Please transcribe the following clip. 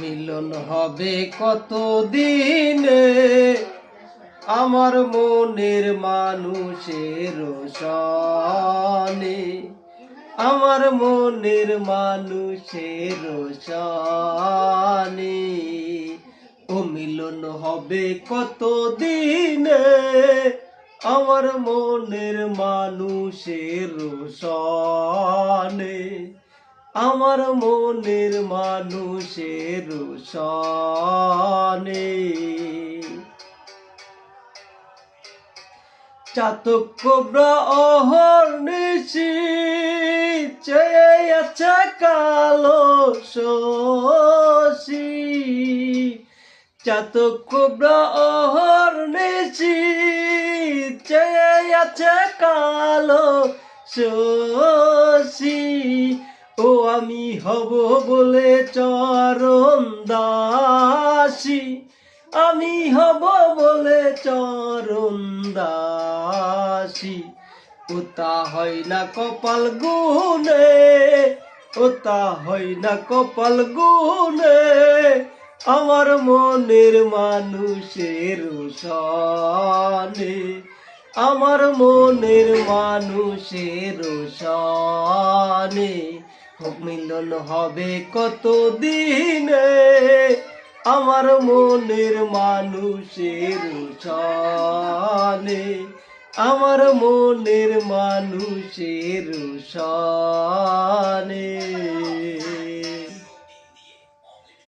মিলন হবে কত দিনে আমার মনের মানুষের সনে, আমার মনের মানুষের সনে। ও মিলন হবে কত দিনে আমার মনের মানুষের সনে, আমার মনের মানুষের সনে। চাতক কোবরা অহর্নিশি চেয়ে আছে কালো শশী, চাতক কোবরা অহর্নিশি চেয়ে আছে কালো শশী। ও আমি হব বলে চরণ দাসী, আমি হব বলে চরণ দাসী। ও তা হয় না কপাল গুনে, ও তা হয় না কপাল গুনে আমার মনের মানুষের সনে, আমার মনের মানুষের সনে। মিলন হবে কত দিনে আমার মনের মানুষের সনে, আমার মনের মানুষের সনে।